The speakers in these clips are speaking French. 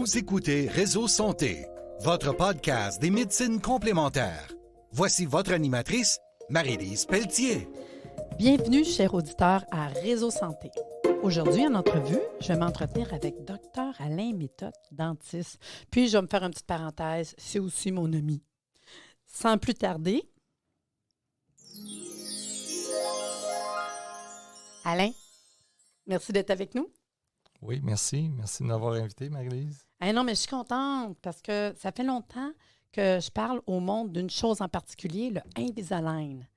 Vous écoutez Réseau Santé, votre podcast des médecines complémentaires. Voici votre animatrice, Marie-Lise Pelletier. Bienvenue, chers auditeurs, à Réseau Santé. Aujourd'hui, en entrevue, je vais m'entretenir avec Dr Alain Méthode, dentiste. Puis, je vais me faire une petite parenthèse, c'est aussi mon ami. Sans plus tarder, Alain, merci d'être avec nous. Oui, merci. Merci de m'avoir invité, Marie-Lise. Non, mais je suis contente parce que ça fait longtemps que je parle au monde d'une chose en particulier, le Invisalign.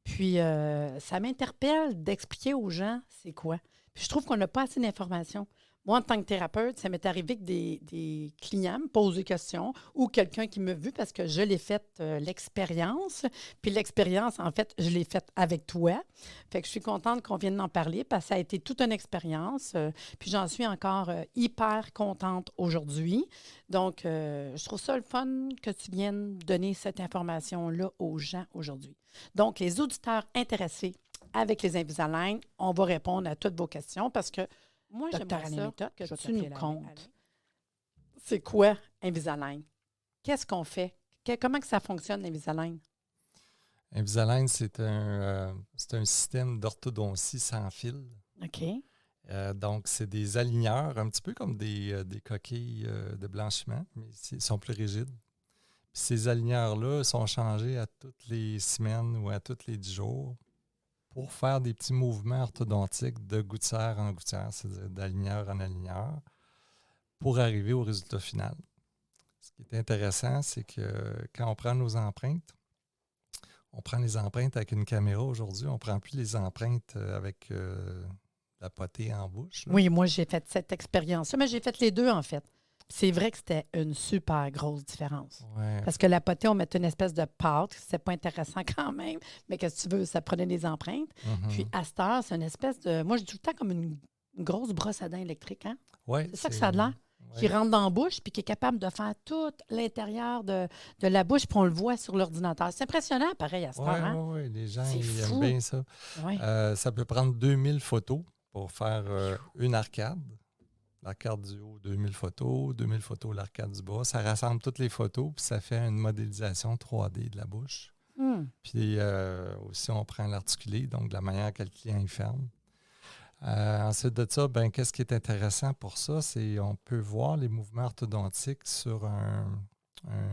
Puis, ça m'interpelle d'expliquer aux gens c'est quoi. Puis, je trouve qu'on n'a pas assez d'informations. Moi, en tant que thérapeute, ça m'est arrivé que des clients me posent des questions ou quelqu'un qui me veut parce que je l'ai fait l'expérience. Puis l'expérience, en fait, je l'ai faite avec toi. Fait que je suis contente qu'on vienne d'en parler parce que ça a été toute une expérience. Puis j'en suis encore hyper contente aujourd'hui. Donc, je trouve ça le fun que tu viennes donner cette information-là aux gens aujourd'hui. Donc, les auditeurs intéressés avec les Invisalign, on va répondre à toutes vos questions parce que moi, j'aimerais ça que tu nous comptes. C'est quoi Invisalign? Qu'est-ce qu'on fait? Comment que ça fonctionne, Invisalign? Invisalign, c'est un système d'orthodontie sans fil. OK. Donc, c'est des aligneurs, un petit peu comme des coquilles de blanchiment, mais ils sont plus rigides. Puis ces aligneurs-là sont changés à toutes les semaines ou à tous les 10 jours pour faire des petits mouvements orthodontiques de gouttière en gouttière, c'est-à-dire d'aligneur en aligneur, pour arriver au résultat final. Ce qui est intéressant, c'est que quand on prend nos empreintes, on prend les empreintes avec une caméra aujourd'hui, on ne prend plus les empreintes avec la potée en bouche. Là. Oui, moi, j'ai fait cette expérience-là, mais j'ai fait les deux, en fait. C'est vrai que c'était une super grosse différence. Ouais. Parce que la potée, on mettait une espèce de pâte, c'était pas intéressant quand même, mais qu'est-ce que tu veux, ça prenait des empreintes. Mm-hmm. Puis à cette heure, c'est une espèce de... Moi, je dis tout le temps comme une grosse brosse à dents électrique, hein? Ouais, c'est ça que ça a l'air. Ouais. Qui rentre dans la bouche puis qui est capable de faire tout l'intérieur de la bouche, puis on le voit sur l'ordinateur. C'est impressionnant, pareil, à cette heure, hein? Oui, les gens C'est ils fou. aiment bien ça. Ouais. Ça peut prendre 2000 photos pour faire une arcade. L'arcade du haut, 2000 photos l'arcade du bas. Ça rassemble toutes les photos, puis ça fait une modélisation 3D de la bouche. Puis aussi, on prend l'articulé, donc de la manière que le client il ferme. Ensuite de ça, qu'est-ce qui est intéressant pour ça, c'est qu'on peut voir les mouvements orthodontiques sur un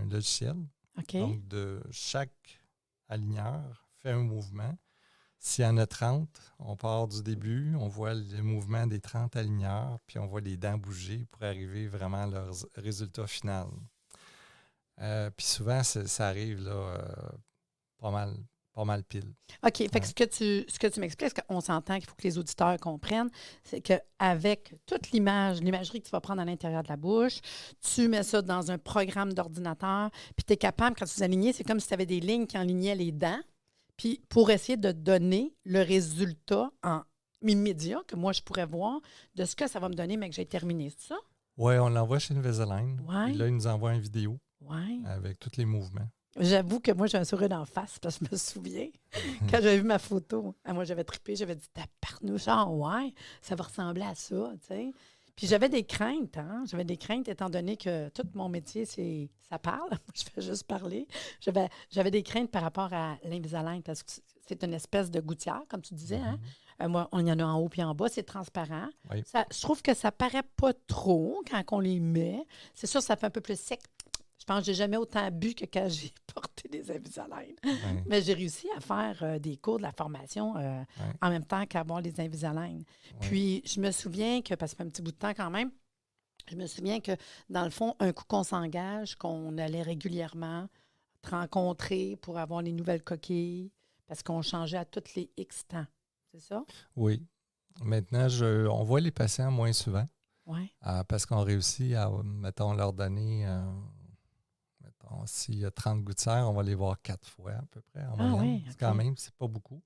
logiciel. OK. Donc, de chaque aligneur fait un mouvement. S'il y en a 30, on part du début, on voit le mouvement des 30 aligneurs, puis on voit les dents bouger pour arriver vraiment à leur résultat final. Puis souvent, ça arrive là, pas mal pile. OK. Fait que ce que tu m'expliques, on s'entend qu'il faut que les auditeurs comprennent, c'est qu'avec toute l'imagerie que tu vas prendre à l'intérieur de la bouche, tu mets ça dans un programme d'ordinateur, puis tu es capable, quand tu alignais, c'est comme si tu avais des lignes qui enlignaient les dents, puis pour essayer de donner le résultat en immédiat que moi, je pourrais voir de ce que ça va me donner, mais que j'ai terminé. C'est ça? Oui, on l'envoie chez Invisalign. Ouais. Puis là, ils nous envoient une vidéo Ouais. avec tous les mouvements. J'avoue que moi, j'ai un sourire d'en face parce que je me souviens, quand j'avais vu ma photo, moi, j'avais trippé, j'avais dit, tabarnouche, ouais, ça va ressembler à ça, tu sais. Puis j'avais des craintes, J'avais des craintes étant donné que tout mon métier, ça parle. Moi, je fais juste parler. J'avais des craintes par rapport à l'Invisalign parce que c'est une espèce de gouttière, comme tu disais, moi, on y en a en haut puis en bas, c'est transparent. Oui. Je trouve que ça paraît pas trop quand on les met. C'est sûr, ça fait un peu plus sec. Je pense que j'ai jamais autant bu que quand j'ai porté des Invisalign. Oui. Mais j'ai réussi à faire des cours de la formation en même temps qu'avoir les Invisalign. Puis, je me souviens que, parce que ça fait un petit bout de temps quand même, je me souviens que, dans le fond, un coup qu'on s'engage, qu'on allait régulièrement te rencontrer pour avoir les nouvelles coquilles, parce qu'on changeait à tous les X temps. C'est ça? Oui. Maintenant, on voit les patients moins souvent. Oui. Parce qu'on réussit à, mettons, leur donner... s'il y a 30 gouttières, on va les voir 4 fois à peu près en moyenne. Oui, Quand même, c'est pas beaucoup.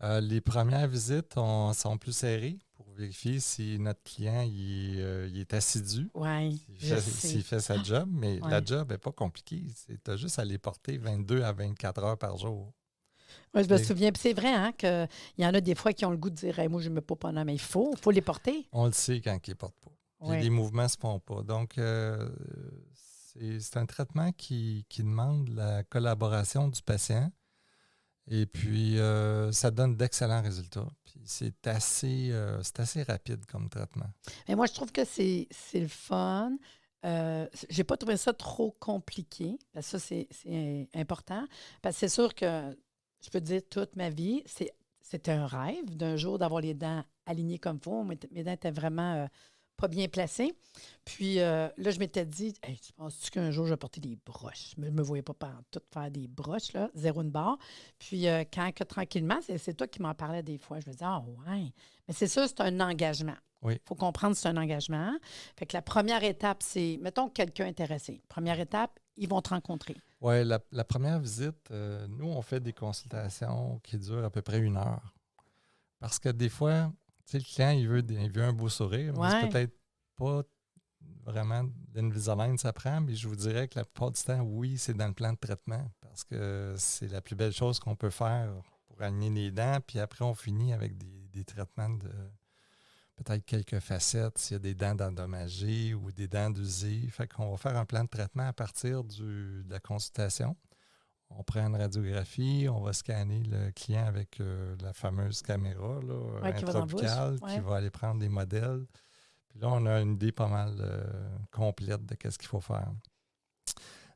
Les premières visites sont plus serrées pour vérifier si notre client il est assidu, Oui, s'il fait sa job, mais la job n'est pas compliquée. Tu as juste à les porter 22 à 24 heures par jour. Oui, je me souviens. Puis c'est vrai qu'il y en a des fois qui ont le goût de dire hey, moi, je ne me mets pas pendant, mais il faut les porter. On le sait quand ils ne portent pas. puis Oui. les mouvements ne se font pas. Donc, c'est un traitement qui demande la collaboration du patient. Et puis, ça donne d'excellents résultats. Puis, c'est assez rapide comme traitement. Mais moi, je trouve que c'est le fun. J'ai pas trouvé ça trop compliqué. Parce que ça, c'est important. Parce que c'est sûr que, je peux te dire, toute ma vie, c'était un rêve d'un jour d'avoir les dents alignées comme il faut. Mes dents étaient vraiment pas bien placées. Puis là, je m'étais dit, hey, tu penses-tu qu'un jour, je vais porter des broches? Je ne me voyais pas tout faire des broches, là, zéro une barre. Puis quand que, tranquillement, c'est toi qui m'en parlais des fois. Je me disais, ah ouais. Mais c'est ça, c'est un engagement. Oui. Il faut comprendre que c'est un engagement. Fait que la première étape, c'est, mettons, quelqu'un intéressé. Première étape, ils vont te rencontrer. Oui, la première visite, nous, on fait des consultations qui durent à peu près 1 heure. Parce que des fois, tu sais, le client, il veut un beau sourire, mais c'est peut-être pas vraiment l'Invisalign, ça prend, mais je vous dirais que la plupart du temps, oui, c'est dans le plan de traitement parce que c'est la plus belle chose qu'on peut faire pour aligner les dents. Puis après, on finit avec des traitements de peut-être quelques facettes, s'il y a des dents endommagées ou des dents usées. Fait qu'on va faire un plan de traitement à partir de la consultation. On prend une radiographie, on va scanner le client avec la fameuse caméra là, intraboucale qui va aller prendre des modèles. Puis là, on a une idée pas mal complète de ce qu'il faut faire.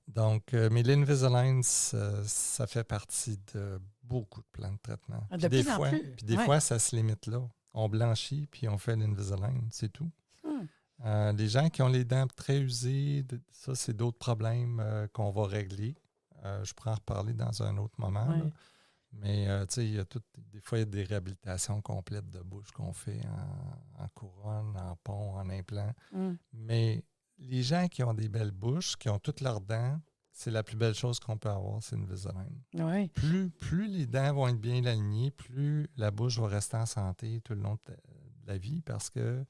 Donc, mais l'Invisalign, ça fait partie de beaucoup de plans de traitement. De plus en plus. Puis des fois, ça se limite là. On blanchit, puis on fait l'Invisalign, c'est tout. Les gens qui ont les dents très usées, ça, c'est d'autres problèmes qu'on va régler. Je pourrais en reparler dans un autre moment. Ouais. Là. Mais tu sais, des fois, il y a des réhabilitations complètes de bouche qu'on fait en couronne, en pont, en implant. Mais les gens qui ont des belles bouches, qui ont toutes leurs dents, c'est la plus belle chose qu'on peut avoir, c'est une Invisalign. Oui. Plus les dents vont être bien alignées, plus la bouche va rester en santé tout le long de la vie parce que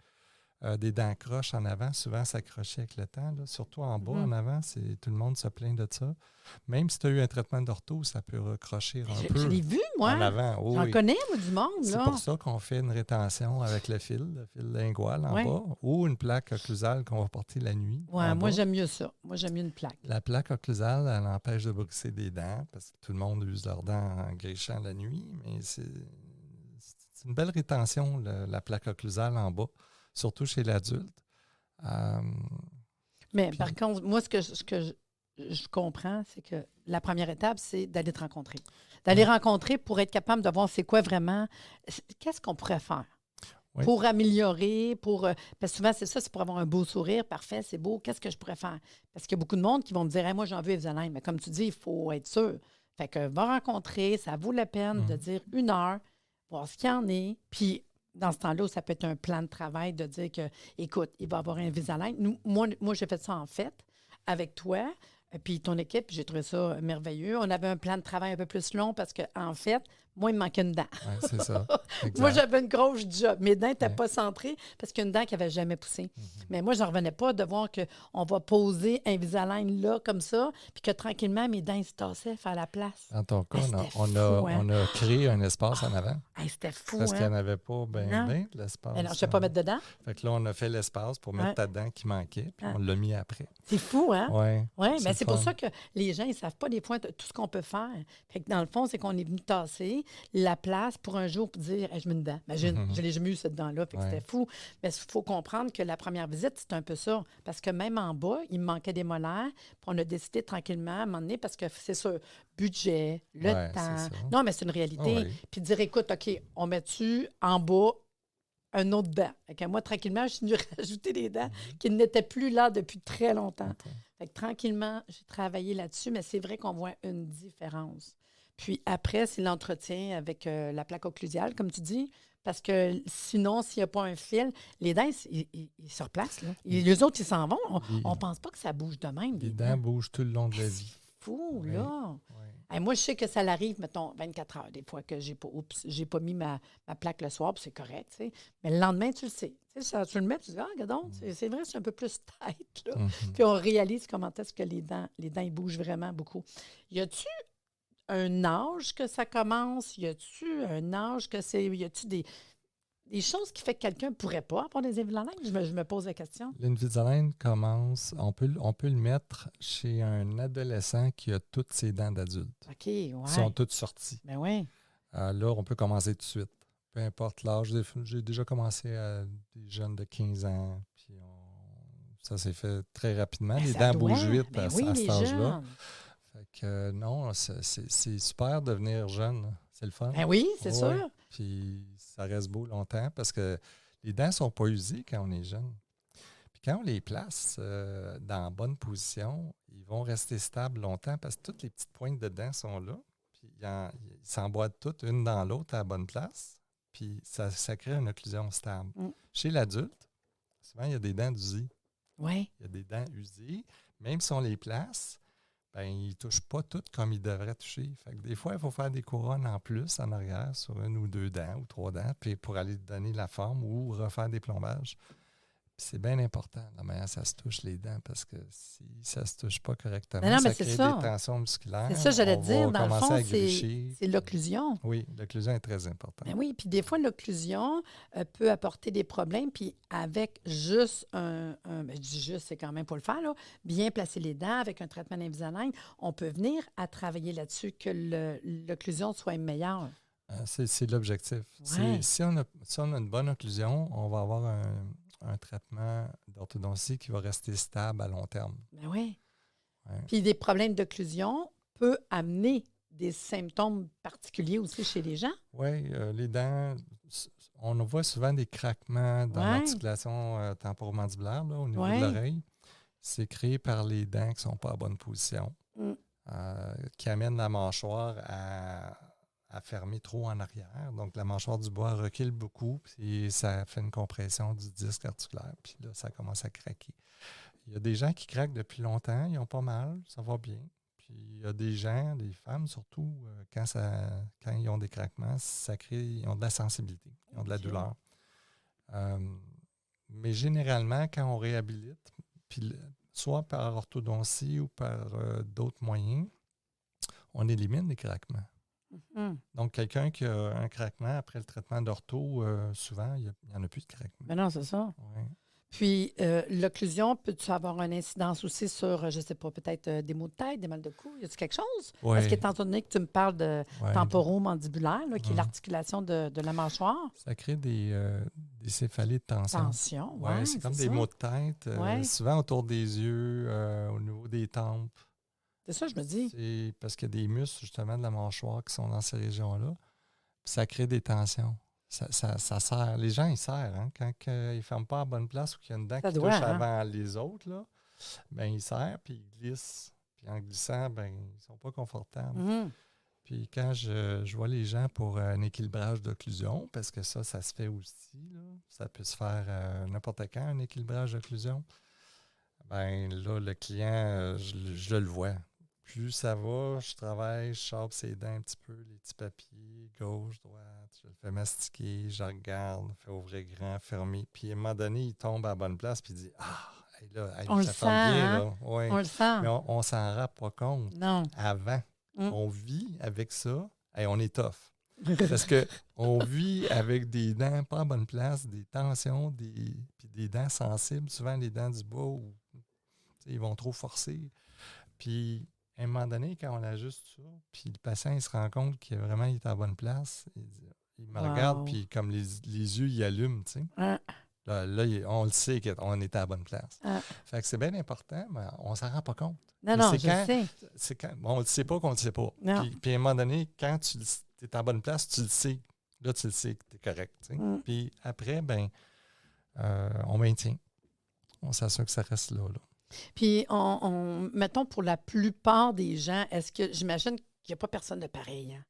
des dents croches en avant, souvent s'accrocher avec le temps. Là. Surtout en bas, en avant, tout le monde se plaint de ça. Même si tu as eu un traitement d'ortho, ça peut recrocher un peu. Je l'ai vu, moi. En avant. Oh, J'en connais, moi, du monde. C'est là. pour ça qu'on fait une rétention avec le fil lingual en bas, ou une plaque occlusale qu'on va porter la nuit. Ouais, moi, j'aime mieux ça. Moi, j'aime mieux une plaque. La plaque occlusale, elle empêche de brosser des dents parce que tout le monde use leurs dents en grichant la nuit, mais c'est une belle rétention, la plaque occlusale en bas, surtout chez l'adulte. Mais par contre, moi, ce que je comprends, c'est que la première étape, c'est d'aller te rencontrer. D'aller rencontrer pour être capable de voir c'est quoi vraiment, qu'est-ce qu'on pourrait faire pour améliorer, parce que souvent, c'est ça, c'est pour avoir un beau sourire, parfait, c'est beau, qu'est-ce que je pourrais faire? Parce qu'il y a beaucoup de monde qui vont me dire, hey, moi, j'en veux Invisalign, mais comme tu dis, il faut être sûr. Fait que va rencontrer, ça vaut la peine de dire 1 heure, voir ce qu'il y en est, puis dans ce temps-là, ça peut être un plan de travail de dire que, écoute, il va y avoir un Invisalign. Moi, j'ai fait ça en fait avec toi, puis ton équipe, j'ai trouvé ça merveilleux. On avait un plan de travail un peu plus long parce qu'en fait, moi, il me manquait une dent. Oui, c'est ça. Moi, j'avais une grosse job. Mes dents n'étaient pas centrées parce qu'il y a une dent qui n'avait jamais poussé. Mais moi, je n'en revenais pas de voir qu'on va poser Invisalign là, comme ça, puis que tranquillement, mes dents se tassaient faire la place. Dans ton cas, on hein? a créé un espace en avant. C'était fou, Parce qu'il n'y en avait pas bien de l'espace. Alors, je ne sais pas mettre dedans. Fait que là, on a fait l'espace pour mettre ta dent qui manquait, puis on l'a mis après. C'est fou, hein? Oui, mais c'est pour ça que les gens, ils ne savent pas des fois tout ce qu'on peut faire. Fait que dans le fond, c'est qu'on est venu tasser la place pour un jour pour dire hey, je mets une dent. Imagine, je l'ai jamais eu cette dent-là, fait que c'était fou. Mais il faut comprendre que la première visite, c'est un peu ça. Parce que même en bas, il me manquait des molaires. Puis on a décidé tranquillement à un moment donné, parce que c'est ça, budget, le temps. Non, mais c'est une réalité. Puis dire écoute, OK, on met-tu en bas un autre dent. Fait que moi, tranquillement, je suis venue rajouter des dents qui n'étaient plus là depuis très longtemps. Fait que tranquillement, j'ai travaillé là-dessus, mais c'est vrai qu'on voit une différence. Puis après, c'est l'entretien avec la plaque occlusiale, comme tu dis, parce que sinon, s'il n'y a pas un fil, les dents, ils se replacent. Là. Les autres, ils s'en vont. On ne pense pas que ça bouge de même. Les dents bougent tout le long de la vie. C'est fou, là. Et moi, je sais que ça l'arrive, mettons, 24 heures, des fois, que j'ai pas mis ma plaque le soir, puis c'est correct, tu sais. Mais le lendemain, tu le sais. Ça, tu le mets, tu dis, regarde, c'est vrai, c'est un peu plus tight, là. Puis on réalise comment est-ce que les dents, ils bougent vraiment beaucoup. Y a-tu un âge que ça commence? Y a-tu un âge que c'est... Y a-tu des... des choses qui fait que quelqu'un ne pourrait pas avoir des Invisalign? Je me pose la question. L'Invisalign commence, on peut le mettre chez un adolescent qui a toutes ses dents d'adulte. OK, ouais. Ils sont toutes sorties. Ben oui. Là, on peut commencer tout de suite. Peu importe l'âge. J'ai déjà commencé à des jeunes de 15 ans. Puis ça s'est fait très rapidement. Ben, les ça dents doit. bougent vite Ben à oui, cet les âge-là. jeunes. Fait que non, c'est super de devenir jeune. Là. C'est le fun. Ben oui, c'est Ouais. sûr. Puis ça reste beau longtemps parce que les dents ne sont pas usées quand on est jeune. Puis quand on les place dans la bonne position, ils vont rester stables longtemps parce que toutes les petites pointes de dents sont là. Puis ils s'emboîtent toutes une dans l'autre à la bonne place. Puis ça crée une occlusion stable. Chez l'adulte, souvent, il y a des dents usées. Oui. Il y a des dents usées. Même si on les place, ben, ils ne touchent pas toutes comme ils devraient toucher. Fait que des fois, il faut faire des couronnes en plus en arrière sur une ou deux dents ou trois dents puis pour aller donner la forme ou refaire des plombages. Puis c'est bien important, la manière ça se touche les dents parce que si ça ne se touche pas correctement, Non, mais ça crée des tensions musculaires. C'est ça, j'allais On te dire. va Dans le commencer fond, à gricher. c'est l'occlusion. Oui, l'occlusion est très importante. Ben oui, puis des fois, l'occlusion peut apporter des problèmes. Puis avec juste ben, je dis juste, c'est quand même pour le faire, là, bien placer les dents avec un traitement d'Invisalign, on peut venir à travailler là-dessus que l'occlusion soit meilleure. C'est l'objectif. Ouais. Si on a une bonne occlusion, on va avoir un traitement d'orthodontie qui va rester stable à long terme. Ben oui. Ouais. Puis des problèmes d'occlusion peuvent amener des symptômes particuliers aussi chez les gens. Oui, les dents, on voit souvent des craquements dans l'articulation temporomandibulaire là, au niveau de l'oreille. C'est créé par les dents qui ne sont pas à bonne position, qui amènent la mâchoire à fermer trop en arrière. Donc, la mâchoire du bas recule beaucoup, puis ça fait une compression du disque articulaire, puis là, ça commence à craquer. Il y a des gens qui craquent depuis longtemps, ils ont pas mal, ça va bien. Puis il y a des gens, des femmes surtout, quand ils ont des craquements, ils ont de la sensibilité, ils ont de la douleur. Mais généralement, quand on réhabilite, puis soit par orthodontie ou par d'autres moyens, on élimine les craquements. Donc, quelqu'un qui a un craquement après le traitement d'ortho, souvent, il n'y en a plus de craquement. Mais non, c'est ça. Ouais. Puis, l'occlusion, peux-tu avoir une incidence aussi sur, je ne sais pas, peut-être des maux de tête, des mal de cou? Y a-t-il quelque chose? Ouais. Parce qu'étant donné que tu me parles de temporomandibulaire, là, qui est l'articulation de la mâchoire. Ça crée des céphalées de tension. Oui, c'est comme des maux de tête, souvent autour des yeux, au niveau des tempes. C'est ça, je me dis. C'est parce qu'il y a des muscles, justement, de la mâchoire qui sont dans ces régions-là. Puis ça crée des tensions. Ça serre. Les gens, ils serrent. Hein? Quand ils ne ferment pas à la bonne place ou qu'il y a une dent qui touche avant les autres, là, ben, ils serrent puis ils glissent. Puis en glissant, ben, ils ne sont pas confortables. Puis quand je vois les gens pour un équilibrage d'occlusion, parce que ça se fait aussi, là, ça peut se faire n'importe quand, un équilibrage d'occlusion, ben là, le client, je le vois. Plus ça va, je travaille, je chape ses dents un petit peu, les petits papiers, gauche, droite, je le fais mastiquer, je regarde, fais ouvrir grand, fermer. Puis à un moment donné, il tombe à la bonne place puis il dit « Ah, là, on ça le fait sent, bien, hein? là. » Ouais. On le sent. Mais on s'en rend pas compte. Non. Avant. On vit avec ça. Hey, on est tough. Parce qu'on vit avec des dents pas à bonne place, des tensions, puis des dents sensibles, souvent les dents du bas, où ils vont trop forcer. Puis à un moment donné, quand on ajuste ça, puis le patient il se rend compte qu'il vraiment il est à la bonne place, il me regarde, puis comme les yeux, il allument, tu sais. Là, on le sait qu'on est à la bonne place. Fait que c'est bien important, mais on ne s'en rend pas compte. Non, je sais. On ne le sait pas qu'on ne le sait pas. Puis à un moment donné, quand tu es à la bonne place, tu le sais. Là, tu le sais que tu es correct. Tu sais. Puis après, ben, on maintient. On s'assure que ça reste là. Puis, mettons, pour la plupart des gens, est-ce que j'imagine qu'il n'y a pas personne de pareil, hein?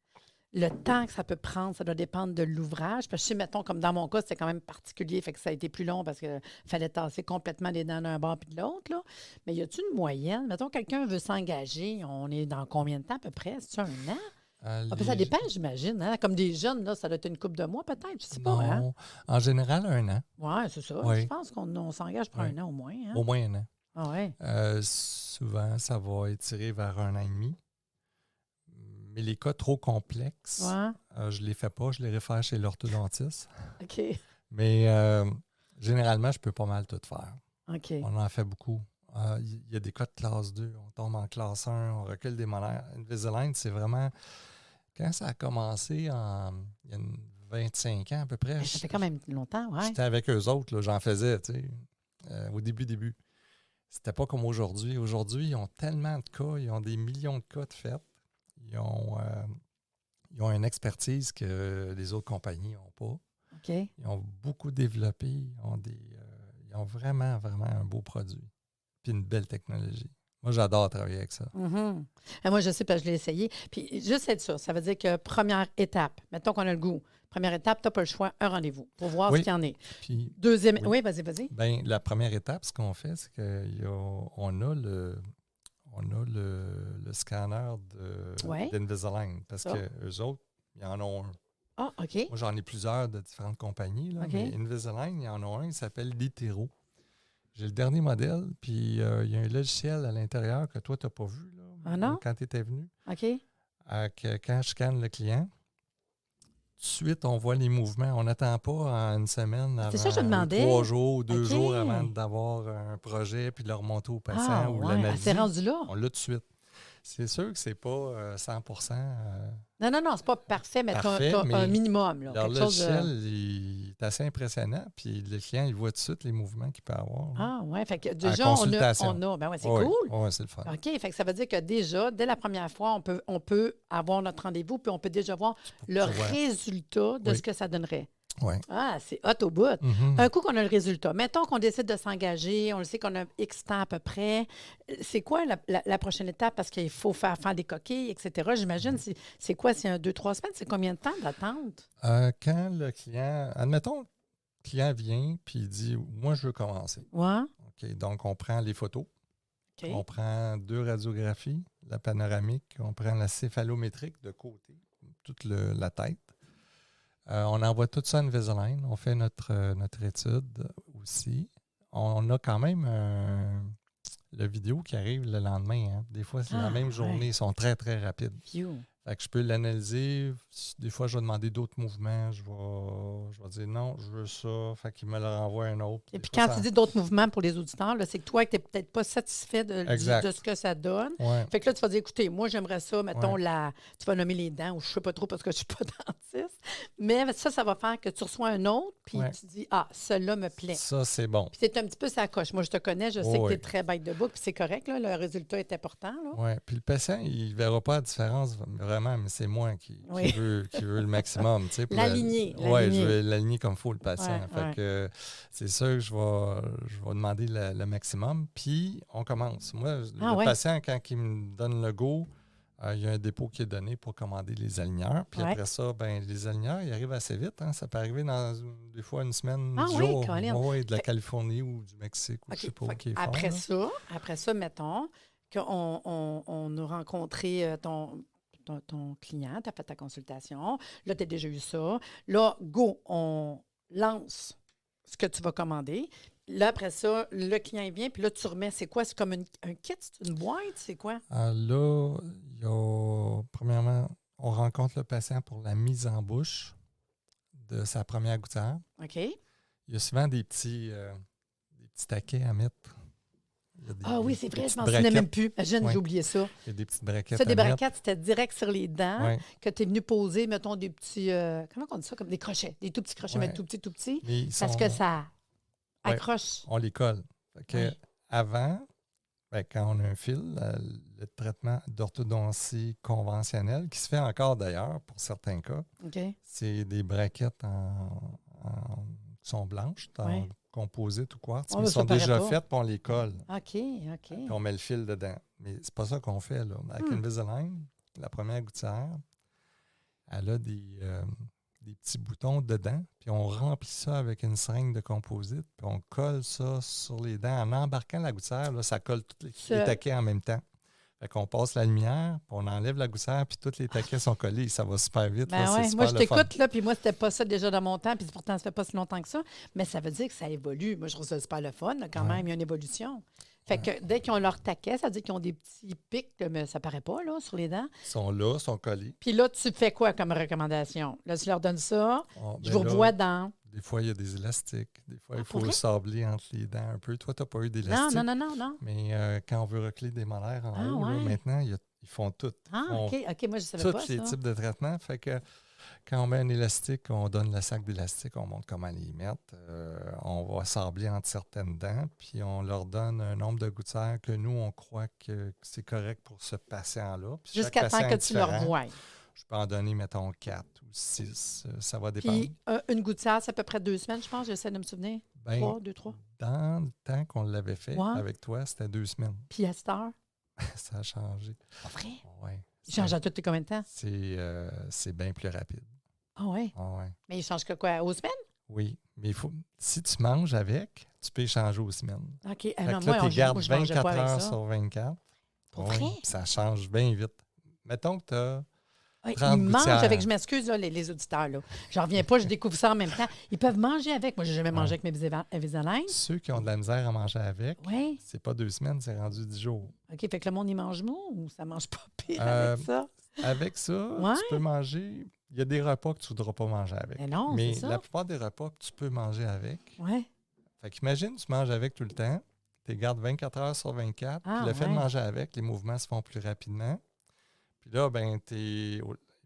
Le temps que ça peut prendre, ça doit dépendre de l'ouvrage. Parce que je sais, mettons, comme dans mon cas, c'était quand même particulier, fait que ça a été plus long parce qu'il fallait tasser complètement les dents d'un bord puis de l'autre, là. Mais y a-t-il une moyenne? Mettons, quelqu'un veut s'engager, on est dans combien de temps à peu près? C'est-tu un an? Ça dépend, j'imagine. Hein? Comme des jeunes, là, ça doit être une couple de mois peut-être, je sais pas. Hein? En général, 1 an. Oui, c'est ça. Oui. Je pense qu'on s'engage pour 1 an au moins. Hein? Au moins 1 an. Ah ouais. Souvent, ça va étirer vers 1 an et demi. Mais les cas trop complexes, Ouais. je ne les fais pas, je les réfère chez l'orthodontiste. OK. Mais généralement, je peux pas mal tout faire. OK. On en fait beaucoup. Il y a des cas de classe 2, on tombe en classe 1, on recule des molaires. Invisalign, c'est vraiment... Quand ça a commencé, il y a 25 ans à peu près, Ça fait quand même longtemps, ouais. j'étais avec eux autres, là, j'en faisais, tu sais, au début. C'était pas comme aujourd'hui. Aujourd'hui, ils ont tellement de cas, ils ont des millions de cas de fait. Ils ont une expertise que les autres compagnies n'ont pas. OK. Ils ont beaucoup développé. Ils ont vraiment, vraiment un beau produit. Puis une belle technologie. Moi, j'adore travailler avec ça. Mhm. Et moi, je sais, parce que je l'ai essayé. Puis, juste être sûr, ça veut dire que première étape, mettons qu'on a le goût. Première étape, tu n'as pas le choix, un rendez-vous pour voir ce qu'il y en est. Puis, Deuxième, oui, vas-y. Bien, la première étape, ce qu'on fait, c'est qu'on a le scanner d'Invisalign. Parce qu'eux autres, ils en ont un. Ah, OK. Moi, j'en ai plusieurs de différentes compagnies. Là, mais Invisalign, il y en a un, il s'appelle Litero. J'ai le dernier modèle, puis il y a un logiciel à l'intérieur que toi, tu n'as pas vu là, quand tu étais venu. OK. Quand je scanne le client, tout de suite, on voit les mouvements. On n'attend pas en une semaine avant, c'est ça que je demandais. 3 jours ou 2 jours avant d'avoir un projet puis de le remonter au patient ou l'analyser. C'est rendu là. On l'a tout de suite. C'est sûr que c'est pas 100%. Non, c'est pas parfait, mais tu as un minimum. Là, leur logiciel, il est assez impressionnant, puis le client, il voit tout de suite les mouvements qu'il peut avoir. Ah, oui. Fait que déjà, on a. Ben ouais, c'est cool. Oui, c'est le fun. OK. Fait que ça veut dire que déjà, dès la première fois, on peut avoir notre rendez-vous, puis on peut déjà voir le résultat de ce que ça donnerait. Oui. Ah, c'est hot au bout. Mm-hmm. Un coup qu'on a le résultat. Mettons qu'on décide de s'engager, on le sait qu'on a X temps à peu près. C'est quoi la prochaine étape? Parce qu'il faut faire des coquilles, etc. J'imagine, c'est quoi? C'est 2-3 semaines? C'est combien de temps d'attente? Quand le client... Admettons, le client vient puis il dit « Moi, je veux commencer. » Ouais. OK, donc, on prend les photos. OK. On prend 2 radiographies, la panoramique, on prend la céphalométrique de côté, toute la tête. On envoie tout ça à Invisalign. On fait notre étude aussi. On a quand même le vidéo qui arrive le lendemain. Hein. Des fois, c'est la même journée. Ils sont très, très rapides. Fait que je peux l'analyser. Des fois, je vais demander d'autres mouvements. Je vais dire non, je veux ça. Fait qu'il me le renvoie un autre. Et puis quand tu dis d'autres mouvements pour les auditeurs, là, c'est que toi, tu n'es peut-être pas satisfait de ce que ça donne. Ouais. Fait que là, tu vas dire, écoutez, moi, j'aimerais ça, mettons, tu vas nommer les dents, ou je ne sais pas trop parce que je ne suis pas dentiste. Mais ça va faire que tu reçois un autre, puis tu dis, celui-là me plaît. Ça, c'est bon. Puis c'est un petit peu sa coche. Moi, je te connais, je sais que tu es très bête de bouc, puis c'est correct, là, le résultat est important. Oui, puis le patient, il ne verra pas la différence vraiment, mais c'est moi qui veut le maximum. L'aligner. Oui, je vais l'aligner comme il faut, le patient. Fait que c'est sûr que je vais demander le maximum, puis on commence. Moi, le patient, quand il me donne le go, il y a un dépôt qui est donné pour commander les aligneurs. Puis après ça, les aligneurs, ils arrivent assez vite. Hein? Ça peut arriver dans des fois une semaine, 10 jours. De la Californie ou du Mexique, ou je ne sais pas où ils font. Après ça, mettons qu'on a rencontré ton client, tu as fait ta consultation. Là, tu as déjà eu ça. Là, go, on lance ce que tu vas commander. Là, après ça, le client vient, puis là, tu remets, c'est quoi? C'est comme un kit? C'est une boîte? C'est quoi? Là, premièrement, on rencontre le patient pour la mise en bouche de sa première gouttière. OK. Il y a souvent des petits taquets à mettre. Oui, c'est vrai, je m'en souvenais même plus. Imagine, j'ai oublié ça. Il y a des petites braquettes. Ça, des braquettes, c'était direct sur les dents que tu es venu poser, mettons, des petits. Comment on dit ça? Comme des crochets. Des tout petits crochets, mais tout petits. Parce que ça accroche. On les colle. Avant, quand on a un fil, le traitement d'orthodontie conventionnelle, qui se fait encore d'ailleurs pour certains cas, c'est des braquettes qui sont blanches, composite ou quartz, mais sont déjà faites, puis on les colle. OK. Puis on met le fil dedans. Mais c'est pas ça qu'on fait, là. Avec Invisalign, la première gouttière, elle a des petits boutons dedans, puis on remplit ça avec une seringue de composite, puis on colle ça sur les dents. En embarquant la gouttière, là, ça colle tous les taquets en même temps. Fait qu'on passe la lumière, puis on enlève la gouttière, puis tous les taquets sont collés. Ça va super vite. Moi, je t'écoute, là, puis moi, c'était pas ça déjà dans mon temps, puis pourtant, ça fait pas si longtemps que ça. Mais ça veut dire que ça évolue. Moi, je trouve ça super le fun, là, quand même. Il y a une évolution. Fait que dès qu'ils ont leur taquet, ça veut dire qu'ils ont des petits pics, mais ça paraît pas, là, sur les dents. Ils sont là, sont collés. Puis là, tu fais quoi comme recommandation? Là, tu leur donnes ça. Je vous Là, revois dans... Des fois, il y a des élastiques. Des fois, il pour faut vrai? sabler entre les dents un peu. Toi, tu n'as pas eu d'élastique. Non. Mais quand on veut recler des molaires en haut, là, ouais. maintenant, ils font tout. Ah, Ils font OK, moi, je savais tous pas les ça. types de traitements. Fait que quand on met un élastique, on donne le sac d'élastique, on montre comment les mettre. On va sabler entre certaines dents, puis on leur donne un nombre de gouttières que nous, on croit que c'est correct pour ce patient-là. Puis chaque Jusqu'à temps patient que est tu leur différent. vois. Je peux en donner, mettons, 4 ou 6. Ça va dépendre. Puis une gouttière, c'est à peu près 2 semaines, je pense. J'essaie de me souvenir. Ben, 3. Dans le temps qu'on l'avait fait Ouais. avec toi, c'était 2 semaines. Puis à cette heure, Ça a changé. pas vrai. Ouais. Il change à toutes les combien de temps? C'est bien plus rapide. Ah ouais. Ah ouais. Mais il change que quoi? Aux semaines? Oui, mais si tu manges avec, tu peux échanger aux semaines. OK. Fait non, que moi, là, tu gardes je mangeais 24 pas avec heures ça. sur 24. Pour Oui, vrai? puis ça change bien vite. Mettons que tu as Ouais, 30 ils mangent gouttières. avec, je m'excuse, là, les auditeurs. Là. J'en reviens pas, je découvre ça en même temps. Ils peuvent manger avec. Moi, j'ai jamais mangé avec mes Invisalign. Ceux qui ont de la misère à manger avec, Oui. c'est pas 2 semaines, c'est rendu 10 jours. OK, fait que le monde, il mange mou ou ça mange pas pire Euh, avec ça? Avec ça, Ouais. tu peux manger. Il y a des repas que tu ne voudras pas manger avec. Mais non, Mais c'est ça. la plupart des repas que tu peux manger avec. Oui. Fait qu'imagine, tu manges avec tout le temps, tu les gardes 24 heures sur 24, Ah, puis le fait de ouais. manger avec, les mouvements se font plus rapidement. Puis là, ben,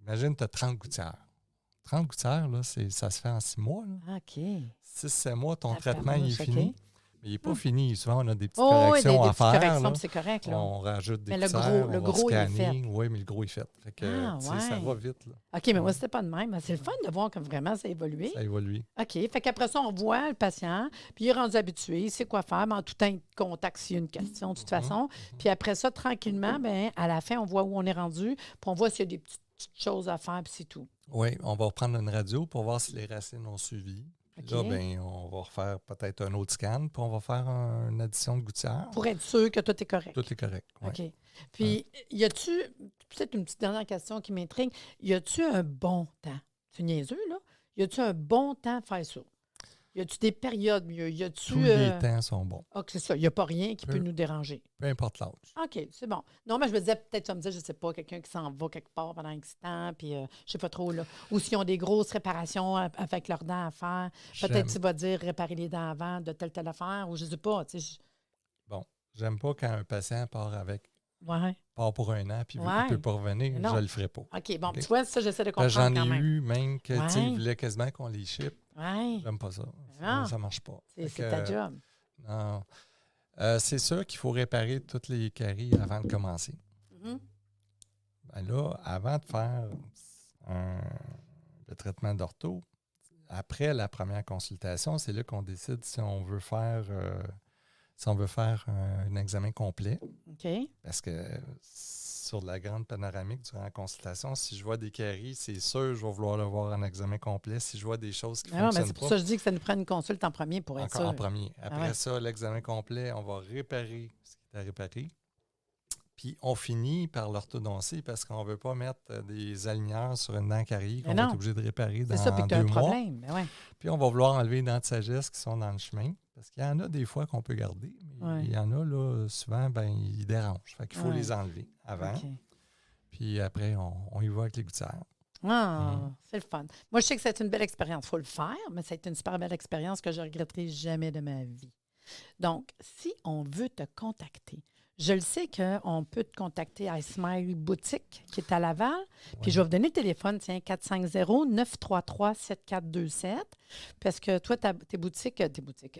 imagine, tu as 30 gouttières. 30 gouttières, là, ça se fait en 6 mois. Là. OK. 6-7 mois, ton Ah, traitement il est tabarnouche, fini. OK. Mais il n'est pas fini. Souvent, on a des petites Oh, oui, corrections des à petites faire. corrections, là. puis c'est correct. Là. On rajoute des Mais le gouttières, gros- le on va gros, il est scanner. fait. Oui, mais le gros est fait. Fait que, Ah, tu sais, ça ouais. va vite. Là. OK, mais moi, c'était pas de même. C'est le fun de voir comme vraiment ça a évolué. Ça évolue. OK. Fait qu'après ça, on voit le patient, puis il est rendu habitué, il sait quoi faire, mais en tout temps, il contacte s'il y a une question, de toute façon. Puis après ça, tranquillement, ben, à la fin, on voit où on est rendu, puis on voit s'il y a des petites choses à faire, puis c'est tout. Oui, on va reprendre une radio pour voir si les racines ont suivi. Puis là, OK. ben, on va refaire peut-être un autre scan, puis on va faire une addition de gouttières. Pour être sûr que tout est correct. Tout est correct. Ouais. OK. Puis, y a-tu, peut-être une petite dernière question qui m'intrigue, y a-tu un bon temps? C'est niaiseux, là. Y a-tu un bon temps à faire ça? Y a-tu des périodes mieux? Y a-tu. Tous les temps sont bons, OK, c'est ça. Y a pas rien qui peut Peu. nous déranger. peu importe l'âge. OK, c'est bon. Non, mais je me disais, peut-être, tu vas me dire, je sais pas, quelqu'un qui s'en va quelque part pendant X temps, puis je sais pas trop, là. Ou s'ils ont des grosses réparations avec leurs dents à faire, peut-être tu vas dire réparer les dents avant de telle affaire, ou je sais pas, tu sais. Bon, j'aime pas quand un patient part Ouais. pour un an, puis il Ouais. ne peut pas revenir, Non. je le ferai pas. OK, bon, OK. tu vois, ça, j'essaie de Parce que comprendre J'en quand ai même. eu même que, tu sais, Ouais. ils voulaient quasiment qu'on les ship. Ouais. J'aime pas ça. Ah. Ça marche pas. C'est Fait ta que, job. Non. C'est sûr qu'il faut réparer toutes les caries avant de commencer. Mhm. Ben là, avant de faire le traitement d'ortho, après la première consultation, c'est là qu'on décide si on veut faire un examen complet. OK. Parce que sur la grande panoramique durant la consultation, si je vois des caries, c'est sûr je vais vouloir le voir en examen complet. Si je vois des choses qui ne Mais non, mais fonctionnent c'est pour pas, ça que je dis que ça nous prend une consulte en premier pour être encore sûr. en premier. Après ouais. ça, l'examen complet, on va réparer ce qui est à réparer. Puis on finit par l'orthodontie parce qu'on ne veut pas mettre des aligneurs sur une dent carie qu'on Mais va non. être obligé de réparer C'est ça, puis dans que tu as 2 un mois. problème. Mais ouais. Puis on va vouloir enlever les dents de sagesse qui sont dans le chemin. Parce qu'il y en a des fois qu'on peut garder, mais Ouais. il y en a, là, souvent, ben, ils dérangent. Fait qu'il faut Ouais. les enlever avant. OK. Puis après, on y va avec les gouttières. Ah, c'est le fun. Moi, je sais que c'est une belle expérience. Il faut le faire, mais ça a été une super belle expérience que je ne regretterai jamais de ma vie. Donc, si on veut te contacter, je le sais qu'on peut te contacter à Smile Boutique, qui est à Laval. Puis Ouais. je vais vous donner le téléphone, tiens, 450-933-7427. Parce que toi, tes boutiques,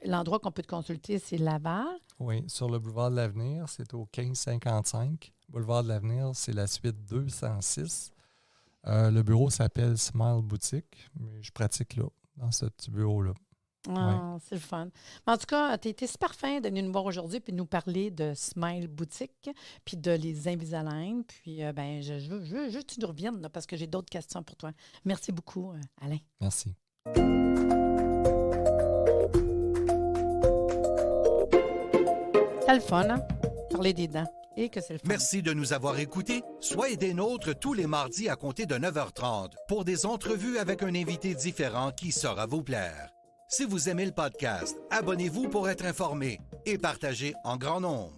l'endroit qu'on peut te consulter, c'est Laval. Oui, sur le boulevard de l'Avenir, c'est au 1555. Boulevard de l'Avenir, c'est la suite 206. Le bureau s'appelle Smile Boutique, mais je pratique là, dans ce petit bureau-là. Ah, c'est le fun. Mais en tout cas, tu as été super fin de venir nous voir aujourd'hui puis de nous parler de Smile Boutique puis de les Invisalign. Puis, ben, je veux juste que tu nous reviennes là, parce que j'ai d'autres questions pour toi. Merci beaucoup, Alain. Merci. C'est le fun, hein? Parler des dents. Et que c'est le fun. Merci de nous avoir écoutés. Soyez des nôtres tous les mardis à compter de 9h30 pour des entrevues avec un invité différent qui saura vous plaire. Si vous aimez le podcast, abonnez-vous pour être informé et partagez en grand nombre.